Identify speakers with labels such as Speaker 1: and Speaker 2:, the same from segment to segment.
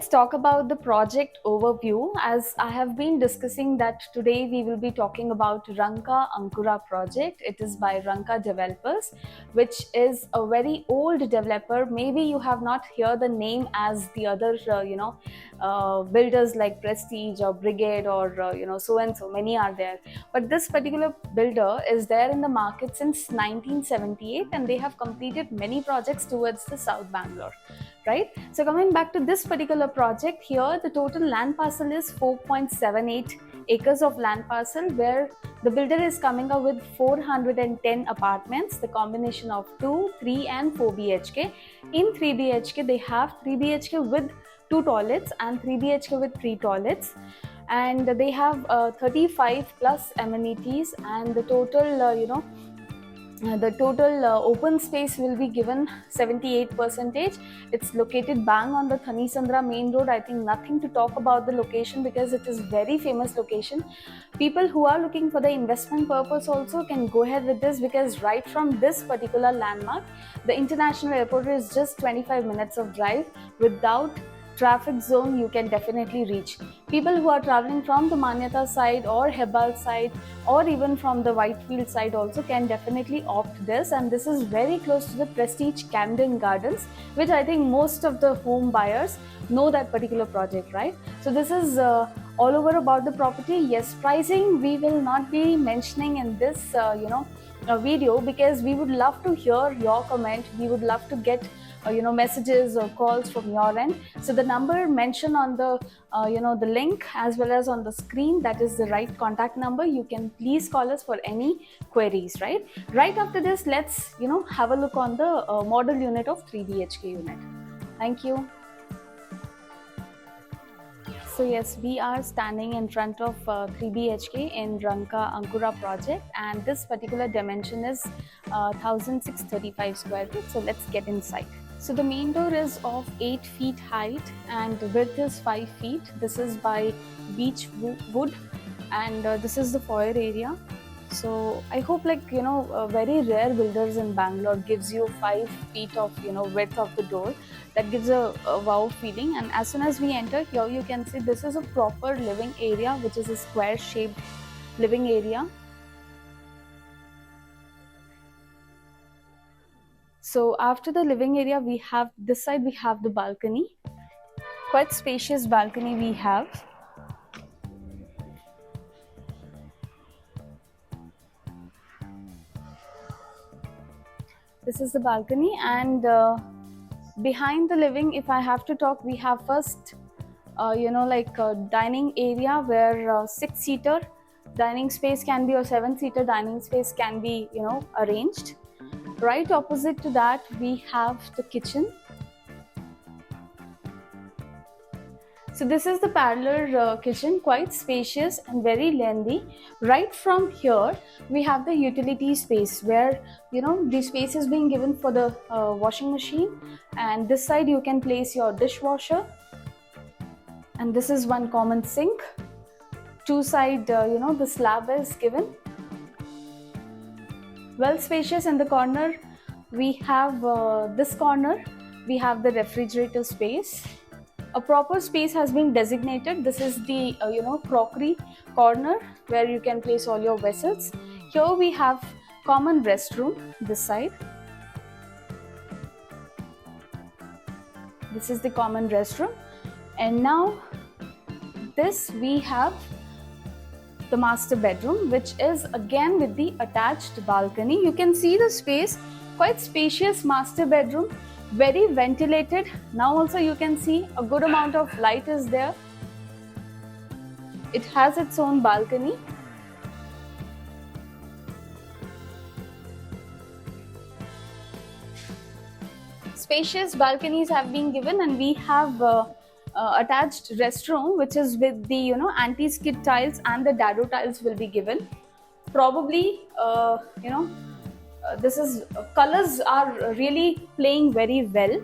Speaker 1: let's talk about the project overview. As I have been discussing that today we will be talking about Ranka Ankura project. It is by Ranka Developers, which is a very old developer. Maybe you have not heard the name as the other, builders like Prestige or Brigade or so and so. Many are there, but this particular builder is there in the market since 1978, and they have completed many projects towards the South Bangalore. Right. So coming back to this particular project here, the total land parcel is 4.78 acres of land parcel, where the builder is coming up with 410 apartments, the combination of 2, 3 and 4 BHK. In 3 BHK, they have 3 BHK with 2 toilets and 3 BHK with 3 toilets. And they have 35 plus amenities, and the total, the total open space will be given 78%. It's located bang on the Thanisandra main road. I think nothing to talk about the location because it is very famous location. People who are looking for the investment purpose also can go ahead with this, because right from this particular landmark, the international airport is just 25 minutes of drive. Without traffic zone, you can definitely reach. People who are traveling from the Manyata side or Hebbal side or even from the Whitefield side also can definitely opt this, and this is very close to the Prestige Camden Gardens, which I think most of the home buyers know that particular project, right? So this is all over about the property. Yes, pricing we will not be mentioning in this video, because we would love to hear your comment. We would love to get messages or calls from your end. So the number mentioned on the the link as well as on the screen, that is the right contact number. You can please call us for any queries. Right after this, let's have a look on the model unit of 3 BHK unit. Thank you. So yes, we are standing in front of 3 BHK in Ranka Ankura project, and this particular dimension is 1635 square feet. So let's get inside. So the main door is of 8 feet height and the width is 5 feet. This is by Beech Wood, and this is the foyer area. So I hope very rare builders in Bangalore gives you 5 feet of width of the door. That gives a wow feeling. And as soon as we enter here, you can see this is a proper living area, which is a square shaped living area. So after the living area, we have this side, we have the balcony. Quite spacious balcony we have. This is the balcony, and behind the living, if I have to talk, we have first a dining area where 6-seater dining space can be, or 7-seater dining space can be arranged. Right opposite to that, we have the kitchen. So this is the parlor kitchen, quite spacious and very lengthy. Right from here, we have the utility space where the space is being given for the washing machine, and this side you can place your dishwasher, and this is one common sink. Two side the slab is given. Well spacious. In the corner, we have this corner, we have the refrigerator space. A proper space has been designated. This is the crockery corner where you can place all your vessels. Here we have common restroom this side. This is the common restroom. And now this we have the master bedroom, which is again with the attached balcony. You can see the space, quite spacious master bedroom, very ventilated. Now also you can see a good amount of light is there. It has its own balcony. Spacious balconies have been given, and we have attached restroom, which is with the anti-skid tiles, and the dado tiles will be given. Probably this is colors are really playing very well.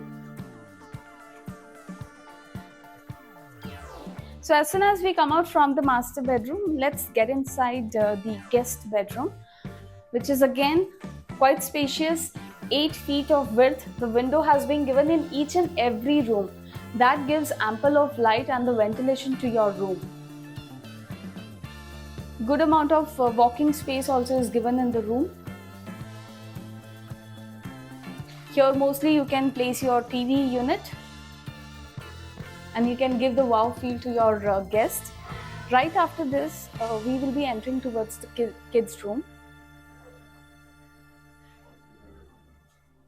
Speaker 1: So as soon as we come out from the master bedroom, let's get inside the guest bedroom, which is again quite spacious, 8 feet of width. The window has been given in each and every room. That gives ample of light and the ventilation to your room. Good amount of walking space also is given in the room. Here mostly you can place your TV unit and you can give the wow feel to your guests. Right after this, we will be entering towards the kids' room.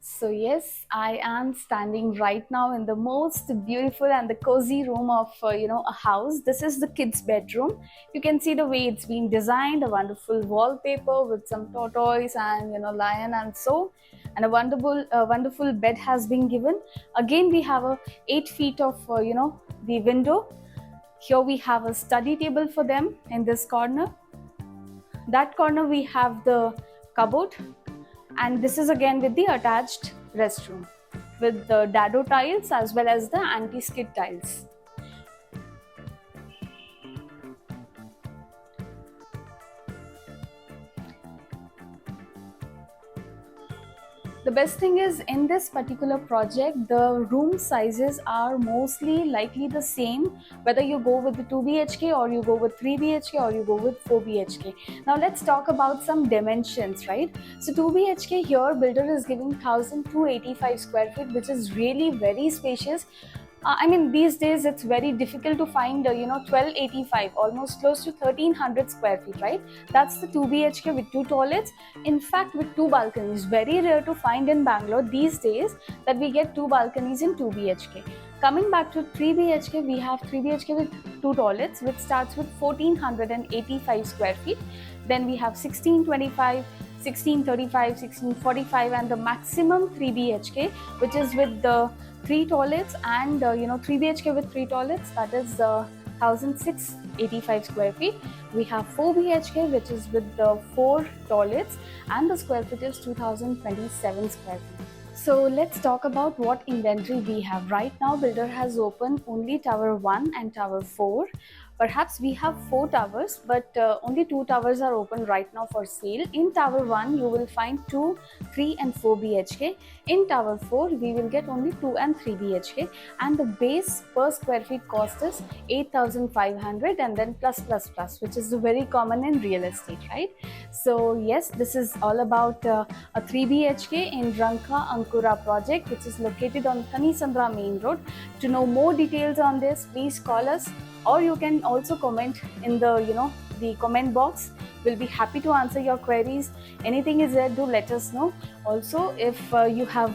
Speaker 1: So yes, I am standing right now in the most beautiful and the cozy room of a house. This is the kids' bedroom. You can see the way it's been designed, a wonderful wallpaper with some tortoise and lion and so, and a wonderful bed has been given. Again, we have a 8 feet of the window. Here we have a study table for them in this corner. That corner we have the cupboard, and this is again with the attached restroom with the dado tiles as well as the anti-skid tiles. The best thing is, in this particular project, the room sizes are mostly likely the same, whether you go with the 2 BHK or you go with 3 BHK or you go with 4 BHK. Now let's talk about some dimensions, right? So 2 BHK here, builder is giving 1285 square feet, which is really very spacious. I mean, these days it's very difficult to find 1285, almost close to 1300 square feet, right? That's the 2 BHK with 2 toilets. In fact, with 2 balconies. Very rare to find in Bangalore these days that we get 2 balconies in 2 BHK. Coming back to 3 BHK, we have 3 BHK with 2 toilets, which starts with 1485 square feet. Then we have 1625, 1635, 1645, and the maximum 3 BHK, which is with the 3 toilets and 3 BHK with 3 toilets, that is 1685 square feet. We have 4 BHK, which is with the 4 toilets, and the square feet is 2027 square feet. So let's talk about what inventory we have. Right now, builder has opened only tower 1 and tower 4. Perhaps we have 4 towers, but only 2 towers are open right now for sale. In tower 1, you will find 2, 3 and 4 BHK. In tower 4, we will get only 2 and 3 BHK. And the base per square feet cost is 8,500 and then plus, which is very common in real estate, right? So yes, this is all about a 3 BHK in Ranka Ankura project, which is located on Thanisandra main road. To know more details on this, please call us, or you can also comment in the the comment box. We'll be happy to answer your queries. Anything is there, do let us know. Also, if you have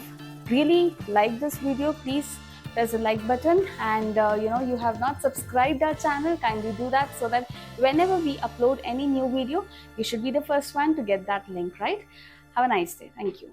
Speaker 1: really liked this video, please press the like button, and you have not subscribed our channel, kindly do that, so that whenever we upload any new video, you should be the first one to get that link, right? Have a nice day. Thank you.